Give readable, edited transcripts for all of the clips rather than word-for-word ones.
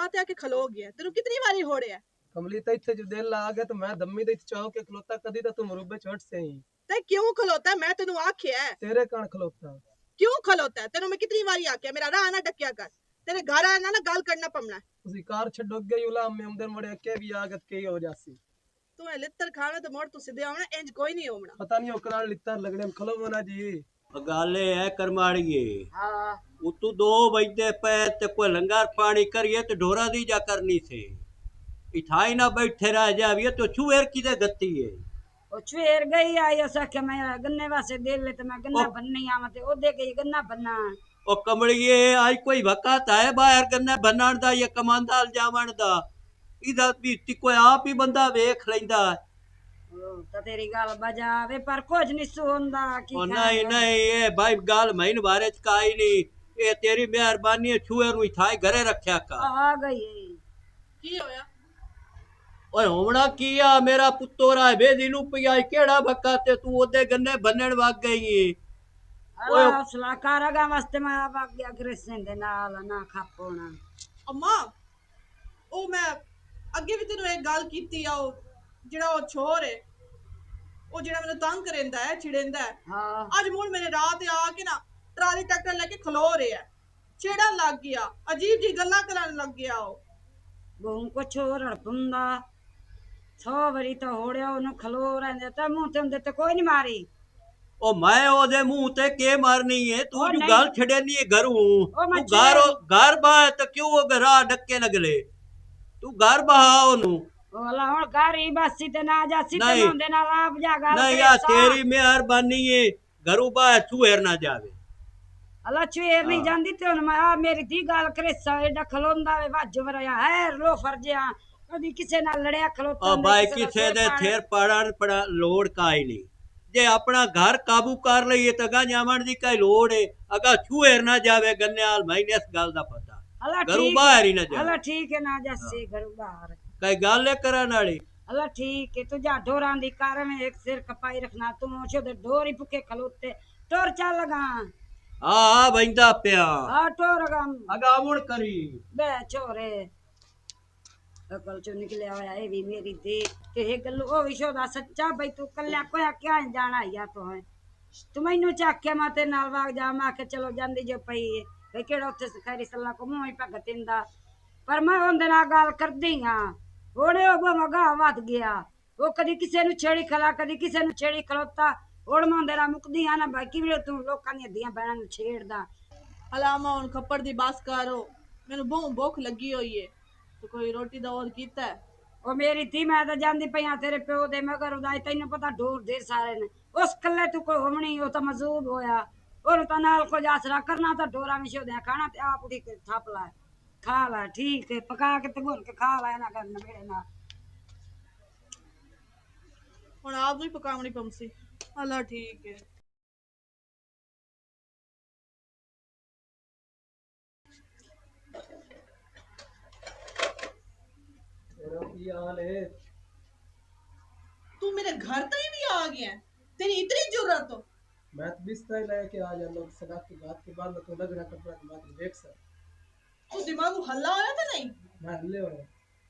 रात आके खलो गया तेनू कितनी बारी होड़े कमली तो इत्थे जो दिल आ गया तो मैं दम्मी दे चाह के खलोता कदी तो तू मुरुबे चढ़ से ही ते क्यों खलोता है? मैं तेनू आख्या है तेरे कान खलोता क्यों खलोता है? तेनू मैं कितनी बारी आख्या मेरा राह ना डकिया कर, तेरे घर आना ना गल करना पमना उसी कार छड्डो गई उला में उमदन मड़े के भी आगत के हो जासी तू है लित्तर खाना तो मोड़ तू सीधे आवना इंज कोई नहीं होना पता नहीं ओकरान लित्तर लगने में खलो मना जी गाले है करमाड़िए हां उतू 2 बजते पे ते कोई लंगर पानी करिए तो ढोरा दी जा करनी से इठाई ना बैठे रह जाविए तो छुएर किदे गत्ती है ओ छुएर गई आई ऐसा कि मैं गन्ने वासे दे ले तो मैं गन्ना बननी आवा ते ओ दे गई गन्ना बनना ओ कमड़िए आज कोई वकात है बाहर गन्ना बनाण दा या कमांदाल जावण दा इधर भी कोई आप ही बंदा वेख लेंदा तो तेरी गाल बजावे पर कुछ नहीं सुनदा की ओ नहीं नहीं ये भाई गाल महीन बारे च काई नहीं ये तेरी मेहरबानी है छुएर नु थाई घरे रखया का आ गई की होया ओए होवना किया मेरा पुत्तोरा बेदी नु पिया केड़ा भक्का ते तू ओदे गन्ने बनण वाग गई अला हौसला करागा मस्त मैं भाग गया कृष्ण दे नाल ना खापोना अम्मा ओ मैं अगे भी तेनू एक गल कीती आ ਜਿਹੜਾ ਉਹ ਛੋਰ ਹੈ ਉਹ ਜਿਹੜਾ ਮੈਨੂੰ ਤੰਗ ਕਰੇਂਦਾ ਹੈ ਛਿੜੇਂਦਾ ਹੈ ਹਾਂ ਅੱਜ ਮੋੜ ਮੇਰੇ ਰਾਹ ਤੇ ਆ ਕੇ ਨਾ ਟਰਾਲੀ ਟਰੈਕਟਰ ਲੈ ਕੇ ਖਲੋ ਰਿਹਾ ਛੇੜਨ ਲੱਗ ਗਿਆ ਅਜੀਬ ਜੀ ਗੱਲਾਂ ਕਰਨ ਲੱਗ ਗਿਆ ਉਹ ਬਹੁ ਕੋ ਛੋਰੜ ਪੁੰਦਾ 100 ਵਾਰੀ ਤਾਂ ਹੋੜਿਆ ਉਹਨੂੰ ਖਲੋ ਰਹਿੰਦੇ ਤਾਂ ਮੂੰਹ ਤੇ ਹੁੰਦੇ ਤੇ ਕੋਈ ਨਹੀਂ ਮਾਰੀ ओ मैं ओदे मुंह ते के मारनी है तू जो गाल छड़ेनी है घर हूं तू घर बा तो क्यों वो घरा डक्के लगले तू घर बहा ओनु ओला हुन गारी बसी ते ना जासी ते मुंदे ना आप जा गाल नहीं यार तेरी मेहरबानी है घरू बा छुएर ना जावे अला छुएर नहीं जांदी ते हुन मैं मेरी दी गाल करे सा एडा खलोंदा वे वाजो वरया है लो फरजिया कदी किसे नाल लड़या खलोता ओ भाई किसे दे थेर पड़न पड़ा लोड़ काई नहीं जे अपना घर काबू कर लईए तो गा जावण दी काई लोड़ है अगा छुएर ना जावे गन्नेवाल महीने इस गल दा पता घरू बाहर ही ना जावे अला ठीक है ना जासी घरू बाहर कई गल करन वाली अल्लाह ठीक है तुझा ढोरां दी कार में एक सिर कपाई रखना तू ओछो दे ढोर ही पुके खलोते टोर चल लगा हां बंदा पिया हां टोर गम अगावण करी बे छोरे अकल चो निकले आया ए भी मेरी दे के हे गल ओ विशो दा सच्चा भाई तू कल्ला कोया क्या जाना या तो है तू मैनू चाके माते नाल वाग जा मैं के चलो जांदी जो पई भाई केड़ा उथे खैरी सल्ला को मुंह ही भगतिंदा पर मैं ओंदे नाल गल करदी हां होने वो मगा वध गया वो कदी किसे नु छेड़ी खला कदी किसे नु छेड़ी खलोता ओड़ मंदे ना मुकदी आ ना बाकी भी तू लोकां दी दियां बहनां नु छेड़दा अलामा हुन खप्पड़ दी बस करो मैनू बहुत भुख लगी हुई है तो कोई रोटी दा और कीता है ओ मेरी थी मैं तो जांदी पईया तेरे प्यो दे मगर उदा तैनू पता ढोर दे सारे ने उस कल्ले तू कोई होवणी ओ तो मजूब होया और तो नाल को आसरा करना तो ढोरा में शो दे खाना ते आप उठी के थाप ला खा ला ठीक है पका के ते बोल के खा ला ना करना मेरे ना हुन आप भी पकावनी पमसी अल्लाह ठीक है की हाल है तू मेरे घर तक भी आ गया है तेरी इतनी जरूरत हो मैं तो बिस्तर लेके आ जाना सदा की बात के बाद तो लग रहा कपड़ा की बात देख सर तू दिमाग हल्ला होया था नहीं मैं हल्ले हो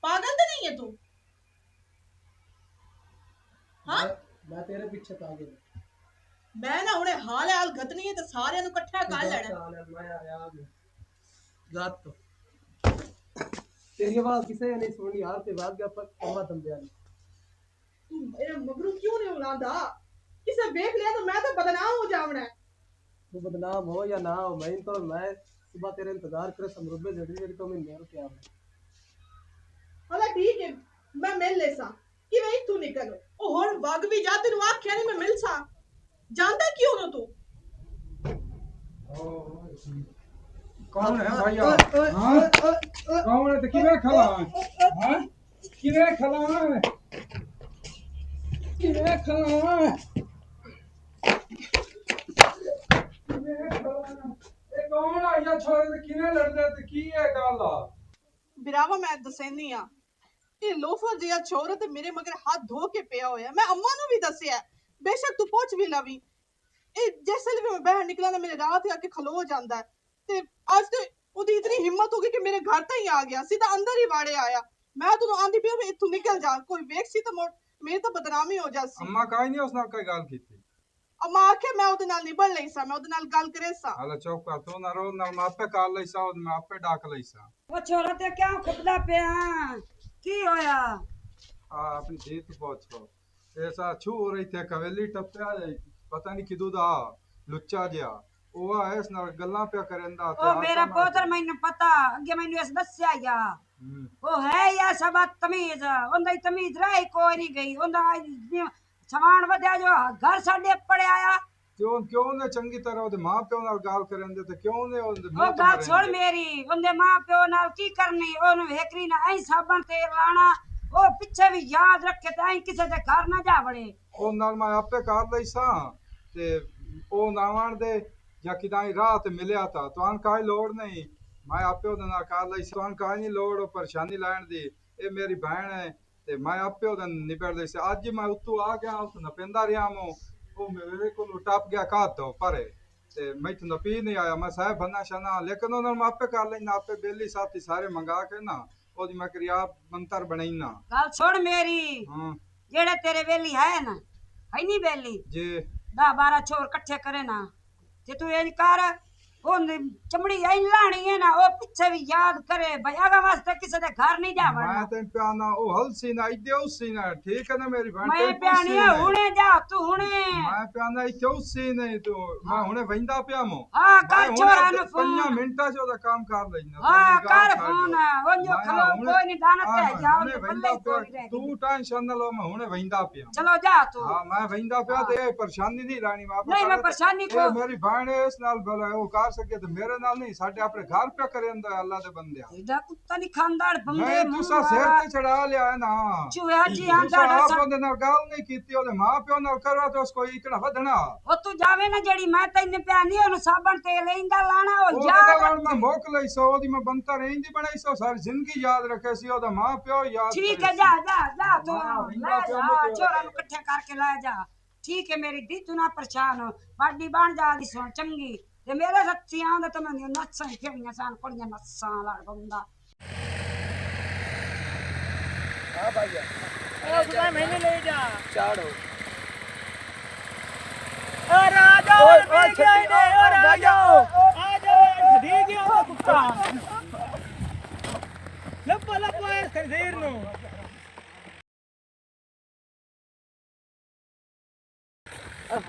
पागल तो नहीं है तू हाँ मैं तेरे पीछे तो आ गया मैं ना उन्हें हाल गतनी है तो सारे नु इकट्ठा कर लेना मैं आ गया रात तो तेरी आवाज किसे नहीं सुनी यार ते भाग गया पर कमा दम दिया तू मेरा मगरू क्यों नहीं उलांदा किसे देख लिया तो मैं तो बदनाम हो जावना है तू बदनाम हो या ना हो मैं सुबह तेरे इंतजार करे समरुबे जड़ी जड़ी तो मैं नेरो क्या है हला ठीक है मैं मिल ले सा कि वे तू निकल ओ हुन वग भी जा तेनु आख्या नहीं मैं मिल सा जानता क्यों न तू कौन है भैया हां कौन है तो किने खला हां किने खला ए कौन आया छोरे ते किने लड़दे ते की है गल बिरावा मैं दसेनी आ ये लोफर जिया छोरा ते मेरे मगर हाथ धो के पिया होया मैं अम्मा नु भी दसिया बेशक तू पहुंच भी लवी ए जैसे भी मैं बाहर निकला ना मेरे रात आके खलो जांदा है ते आज तो ਉਹਦੀ ਇਤਨੀ ਹਿੰਮਤ ਹੋ ਗਈ ਕਿ ਮੇਰੇ ਘਰ ਤਾਈਂ ਆ ਗਿਆ, ਸਿੱਧਾ ਅੰਦਰ ਹੀ ਵਾੜੇ ਆਇਆ। ਮੈਂ ਤੈਨੂੰ ਆਂਦੀ ਪਈ ਵੀ ਇੱਥੋਂ ਨਿਕਲ ਜਾ, ਕੋਈ ਵੇਖ ਸੀ ਤਾਂ ਮੇਰੀ ਤਾਂ ਬਦਨਾਮੀ ਹੋ ਜਾਸੀ। ਅੰਮਾ ਕਾਈ ਨਹੀਂ ਉਸ ਨਾਲ ਕੋਈ ਗੱਲ ਕੀਤੀ? ਅਮਾ ਆਖੇ ਮੈਂ ਉਹਦੇ ਨਾਲ ਨਿਬੜ ਲਈ ਸਾਂ, ਮੈਂ ਉਹਦੇ ਨਾਲ ਗੱਲ ਕਰੇ ਸਾਂ। ਹਾਲੇ ਚੁੱਪ ਕਰ, ਤੂੰ ਨਾ ਰੋ, ਨਾਲ ਮੈਂ ਆਪੇ ਕਰ ਲਈ ਸਾਂ, ਮੈਂ ਆਪੇ ਡਾਕ ਲਈ ਸਾਂ। ਉਹ ਛੋਰਾ ਤੇ ਕਿਉਂ ਖੁੱਬਦਾ ਪਿਆ? ਕੀ ਹੋਇਆ? ਆ ਆਪਣੀ ਜੀਤ ਪੁੱਛੋ। ਐਸਾ ਛੂ ਰਹੀ ਤੇ ਕਵੇਲੀ ਟੱਪਿਆ ਜਾਈ, ਪਤਾ ਨਹੀਂ ਕਿਦੋਂ ਦਾ ਲੁੱਚਾ ਜਿਹਾ ਉਹ ਆ, ਇਸ ਨਾਲ ਗੱਲਾਂ ਪਿਆ ਕਰਦਾ। ਉਹ ਮੇਰਾ ਪੁੱਤਰ ਮੈਨੂੰ ਪਤਾ, ਅੱਗੇ ਮੈਨੂੰ ਇਸ ਦੱਸਿਆ ਆ। ਉਹ ਹੈ ਯਾ ਸਭ ਤਮੀਜ਼, ਉਹਦਾ ਹੀ ਤਮੀਜ਼ ਰਹੀ ਕੋਈ ਨਹੀਂ ਗਈ। ਉਹਦਾ ਸਮਾਨ ਵਧਿਆ ਜੋ ਘਰ ਸਾਡੇ ਪੜਿਆ ਆ। ਕਿਉਂ ਨੇ ਚੰਗੀ ਤਰ੍ਹਾਂ ਉਹਦੇ ਮਾਂ ਪਿਓ ਨਾਲ ਗੱਲ ਕਰਨ ਦੇ ਤੇ ਕਿਉਂ ਨੇ ਉਹਦੇ ਉਹ ਗੱਲ ਸੁਣ ਮੇਰੀ, ਉਹਦੇ ਮਾਂ ਪਿਓ ਨਾਲ ਕੀ ਕਰਨੀ? ਉਹਨੂੰ ਵੇਖਰੀ ਨਾ ਐ ਸਾਬਣ ਤੇਲ ਲਾਣਾ, ਉਹ ਪਿੱਛੇ ਵੀ ਯਾਦ ਰੱਖੇ ਤੇ ਐ ਕਿਸੇ ਦੇ ਘਰ ਨਾ ਜਾ ਵੜੇ। ਉਹ ਨਾਲ ਮੈਂ ਆਪੇ ਕਰ ਲਈ ਸਾਂ ਤੇ ਉਹ ਨਾ ਆਣ ਦੇ ਜਾਂ ਕਿਦਾਂ ਰਾਹ ਤੇ ਮਿਲਿਆ ਤਾਂ ਤੁਹਾਨੂੰ ਕਾਹੀ ਲੋੜ ਨਹੀਂ, ਮੈਂ ਆਪੇ ਉਹਦੇ ਨਾਲ ਕਰ ਲਈ। ਤੁਹਾਨੂੰ ਕਾਹੀ ਨਹੀਂ ਲੋੜ ਉਹ ਪਰੇਸ਼ਾਨੀ ਲੈਣ ਦੀ, ਇਹ ਮੇਰੀ ਭੈਣ ਹੈ ਤੇ ਮੈਂ ਆਪੇ ਉਹਦੇ ਨਿਬੜ ਲਈ ਸੀ। ਅੱਜ ਮੈਂ ਉੱਤੋਂ ਆ ਗਿਆ, ਉੱਥੋਂ ਨਪਿੰਦਾ ਰਿਹਾ ਉਹ ਮੇਰੇ ਕੋਲ ਟੱਪ ਗਿਆ ਘਾਤੋਂ ਪਰੇ ਤੇ ਮੈਥੋਂ ਨਪੀ ਨਹੀਂ ਆਇਆ। ਮੈਂ ਸਾਹਿਬ ਬੰਨਾ ਸ਼ਨਾ, ਲੇਕਿਨ ਉਹਨਾਂ ਨੂੰ ਆਪੇ ਕਰ ਲੈਣਾ, ਆਪੇ ਬੇਲੀ ਸਾਥੀ ਸਾਰੇ ਮੰਗਾ ਕੇ ਨਾ ਉਹਦੀ ਮੈਂ ਕਿਰਿਆ ਮੰਤਰ ਬਣਾਈਨਾ। ਗੱਲ ਸੁਣ ਮੇਰੀ, ਜਿਹੜੇ ਤੇਰੇ ਵੇਲੀ ਹੈ ਨਾ, ਹੈ ਨਹੀਂ ਵੇਲੀ ਜੀ 10-12 ਛੋਰ ਇਕੱਠੇ ਕਰੇ ਨਾ, ਜੇ ਤੂੰ ਇੰਜ ਕਰ, ਉਹ ਚਮੜੀ ਐ ਲਾਣੀ ਹੈ ਨਾ, ਉਹ ਪਿੱਛੇ ਵੀ ਯਾਦ ਕਰੇ ਭਈ ਆਗਾ ਵਾਸਤੇ ਕਿਸੇ ਦੇ ਘਰ ਨਹੀਂ ਜਾ ਵੜਨਾ। ਮੈਂ ਤੇ ਪਿਆਨਾ ਉਹ ਹਲਸੀ ਨਾ ਇੱਦੇ ਉਸੀ ਨਾ, ਠੀਕ ਹੈ ਨਾ ਮੇਰੀ ਭੈਣ? ਮੈਂ ਪਿਆਣੀ ਹੁਣੇ ਜਾ, ਤੂੰ ਹੁਣੇ ਮੈਂ ਪਿਆਨਾ ਇੱਥੇ ਉਸੀ ਨਹੀਂ, ਤੂੰ ਮੈਂ ਹੁਣੇ ਵਹਿੰਦਾ ਪਿਆ ਮੋ। ਹਾਂ ਕਰ ਛੋਰਾ ਨੂੰ ਫੋਨ। 5 ਮਿੰਟਾਂ ਚ ਉਹਦਾ ਕੰਮ ਕਰ ਲੈਣਾ। ਹਾਂ ਕਰ ਫੋਨ, ਉਹ ਜੋ ਖਲੋ ਕੋਈ ਨਹੀਂ ਦਾਨਤ ਹੈ ਜਾ, ਉਹਨੇ ਵਹਿੰਦਾ ਬੱਲੇ ਪਿਆ, ਕੋਈ ਰਹਿ ਤੂੰ ਟੈਨਸ਼ਨ ਨਾ ਲਓ, ਮੈਂ ਹੁਣੇ ਵਹਿੰਦਾ ਪਿਆ। ਚਲੋ ਜਾ ਤੂੰ। ਹਾਂ ਮੈਂ ਵਹਿੰਦਾ ਪਿਆ ਤੇ ਇਹ ਪਰੇਸ਼ਾਨੀ ਨਹੀਂ ਲੈਣੀ। ਨਹੀਂ ਮੈਂ ਪਰੇਸ਼ਾਨੀ ਕੋ ਮੇਰੀ ਭੈਣ ਇਸ ਨਾਲ ਭਲਾ ਉਹ ਕਰ ਸਕੇ ਤੇ ਮੇਰੇ ਨਾਲ ਨਹੀਂ, ਸਾਡੇ ਆਪਣੇ ਘਰ ਪਿਆ ਕਰੇਂਦਾ ਅੱਲਾ ਦੇ ਬੰਦਿਆ। ਇਹਦਾ ਕੁੱਤਾ ਨਹੀਂ ਖਾਂਦਾੜ ਬੰਦੇ ਮੈਂ ਤੁਸਾਂ ਸਿਰ ਤੇ ਚੜਾ ਲਿਆ ਹੈ ਨਾ, ਚੂਹਾ ਜੀ ਆਂਦਾ ਆਪ ਉਹਦੇ ਨਾਲ ਗੱਲ ਨਹੀਂ ਕੀਤੀ, ਉਹਦੇ ਮਾਂ ਪਿਓ ਨਾਲ ਕਰਵਾ ਤੇ ਉਸ ਕੋਈ ਇਕੜਾ ਵਧਣਾ। ਉਹ ਤੂੰ ਜਾਵੇ ਨਾ, ਜਿਹੜੀ ਮੈਂ ਤੈਨੂੰ ਪਿਆ ਨਹੀਂ ਉਹਨੂੰ ਸਾਬਣ ਤੇਲ ਇੰਦਾ ਲਾਣਾ, ਉਹ ਯਾਦ ਯਾਦ ਮੈਂ ਮੁੱਕ ਲਈ ਸੋ, ਉਹਦੀ ਮੈਂ ਬੰਤਾ ਰਹਿੰਦੀ ਬਣਾਈ ਸੋ, ਸਾਰੀ ਜ਼ਿੰਦਗੀ ਯਾਦ ਰੱਖੇ ਸੀ, ਉਹਦਾ ਮਾਂ ਪਿਓ ਯਾਦ। ਠੀਕ ਹੈ ਜਾ ਤੂੰ ਲੈ ਜਾ, ਛੋਰਾ ਨੂੰ ਇਕੱਠੇ ਕਰਕੇ ਲੈ ਜਾ। ਠੀਕ ਹੈ ਮੇਰੀ ਦੀ, ਤੂੰ ਨਾ ਪਰੇਸ਼ਾਨ ਹੋ, ਬਾਡੀ ਬਣ ਜਾ ਦੀ ਸੁਣ ਚੰਗੀ ਤੇ ਮੇਰੇ ਰੱਤੀਆਂ ਦਾ ਤਾਂ ਮੈਂ ਨੱਸਾਂ ਹੀ ਖੇੜੀਆਂ ਸਾਨ ਕੋਲੀਆਂ ਨੱਸਾਂ ਲੜ ਬੰਦਾ। हां भैया ओ खुदा मैंने ले जा चाड़ो ओ राजा ओ राजा आ जाओ धी गया वो कुत्ता लप्पा है खंजीर नु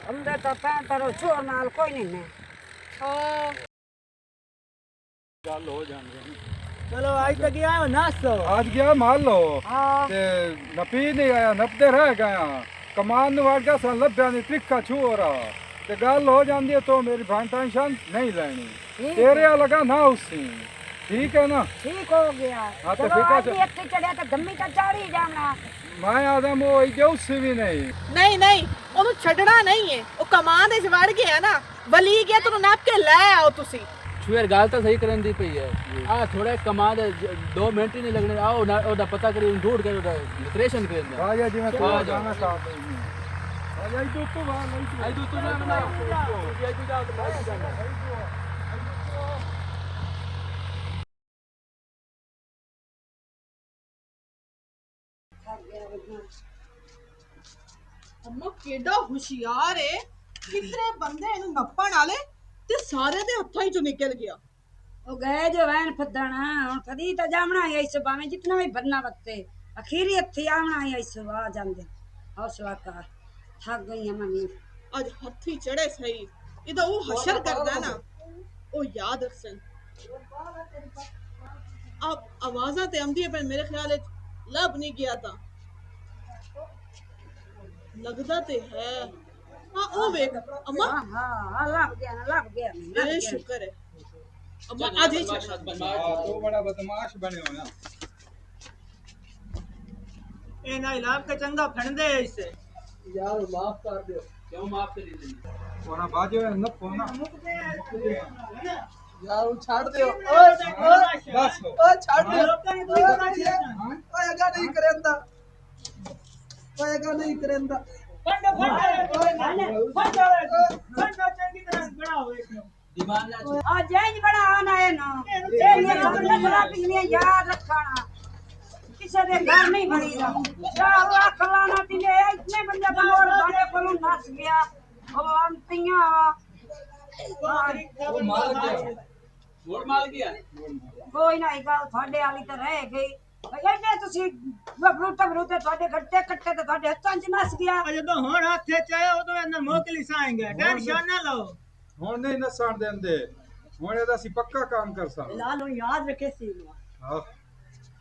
हमदे तो पैंतरो चोर नाल कोई नहीं है। ਗੱਲ ਹੋ ਜਾਂਦੀ। चलो आज तक गया हो नासो आज गया मान लो हाँ ते नपी नहीं आया, नपते रह गया कमान नु वाट गया सन लभ्या नहीं, त्रिखा छू हो रहा ते गल हो जाती है तो मेरी भाई टेंशन नहीं लेनी, तेरे लगा ना उसी। ठीक है ना? ठीक हो गया। हाँ तो चलो ठीक है, आज भी एक चढ़िया तो गम्मी का चाड़ी जाना। मैं आदम वो इजे उसी भी नहीं। ਨਹੀਂ ਨਹੀਂ ਉਹਨੂੰ ਛੱਡਣਾ ਨਹੀਂ ਹੈ, ਉਹ ਕਮਾਨ ਦੇ ਵੜ ਗਿਆ ਨਾ, ਵਲੀ ਗਿਆ ਤੈਨੂੰ ਨੱਪ ਕੇ ਲੈ ਆਓ ਤੁਸੀਂ। छुएर गाल तो सही करन दी पई है आ थोड़े कमा दे 2 मिनट ही नहीं लगने आओ ना ओदा पता करी ढूंढ के ओदा ऑपरेशन कर दे राजा जी मैं आ तो जाओ। जाना चाहता हूं। राजा जी तो बाहर नहीं आई तू ना ना आई तू जा तो आई जाना ਅੰਮਾ ਕਿੱਡਾ ਹੁਸ਼ਿਆਰ ਏ, ਕਿਤਨੇ ਬੰਦੇ ਇਹਨੂੰ ਨੱਪਣ ਵਾਲੇ ਤੇ ਸਾਰੇ ਦੇ ਹੱਥਾਂ ਹੀ ਚੋਂ ਨਿਕਲ ਗਿਆ। वो गए जो वैन फदना हुन फदी तो जामना है इस बामे जितना भी बनना वक्ते अखीरी हथी आमना है इस आ जांदे हौसला कर थक गई हम भी ਅੱਜ ਹੱਥੀ ਚੜੇ ਸਹੀ, ਇਹਦਾ ਉਹ ਹਸ਼ਰ ਕਰਦਾ ਨਾ, ਉਹ ਯਾਦ ਰੱਖਣ। ਆਪ ਆਵਾਜ਼ਾਂ ਤੇ ਆਉਂਦੀਆਂ ਪਰ ਮੇਰੇ ਖਿਆਲ ਵਿੱਚ ਲੱਭ ਨਹੀਂ ਗਿਆ ਤਾਂ ਲੱਗਦਾ ਤੇ ਹੈ। ਹਾਂ ਉਹ ਵੇਖ ਅੰਮਾ, हां लग गया ਮੇਰੇ ਸ਼ੁਕਰ ਹੈ ਅੰਮਾ ਅੱਜ ਹੀ ਚੱਲ। तो बड़ा बदमाश बने हो ना। ए ना इलाक के चंगा फंदे इसे यार माफ कर दो। क्यों माफ कर दी वरना बाजे न पोना यार वो छाड़ दो। ओए बस हो। ओए छाड़ दो। ओए अगा नहीं करेंदा। ओए अगा नहीं करेंदा। फंडो फंडो चंगी तरह बनाओ इसको दिमाग ना आ जेंज बड़ा आना है ਨਾ ਇਹ ਨਜ਼ਰਾਂ ਪਿਛਲੀਆਂ ਯਾਦ ਰੱਖਣਾ ਕਿਸੇ ਦੇ ਘਰ ਨਹੀਂ ਵੜੀਦਾ ਚਾਹ ਅੱਖ ਲਾਣਾ ਤਿਨੇ ਇਤਨੇ ਬੰਦੇ ਬਲੋੜ ਸਾਡੇ ਕੋਲੋਂ ਨਸ ਗਿਆ ਉਹ ਅੰਤੀਆਂ वो माल गया वोट माल गया ਕੋਈ ਨਾ ਇਹ ਗੱਲ ਤੁਹਾਡੇ ਵਾਲੀ ਤਾਂ ਰਹਿ ਗਈ ਇਹਨੇ ਤੁਸੀਂ ਬਰੂਟੇ ਤੁਹਾਡੇ ਗੱਟੇ ਕੱਟੇ ਤੇ ਤੁਹਾਡੇ ਹੱਥਾਂ 'ਚ ਨਸ ਗਿਆ ਜਦੋਂ ਹੁਣ ਹੱਥੇ ਚਾਹੇ ਉਦੋਂ ਇਹਨਾਂ ਮੋਕਲੀ ਸਾਏਂਗੇ ਟੈਨਸ਼ਨ ਨਾ ਲਓ ਹੁਣ ਨਹੀਂ ਨਸਣ ਦਿੰਦੇ ਹੁਣ ਇਹਦਾ ਅਸੀਂ ਪੱਕਾ ਕੰਮ ਕਰਸਾਂ ਲਾਲੋ ਯਾਦ ਰੱਖੇ ਸੀ ਹਾਂ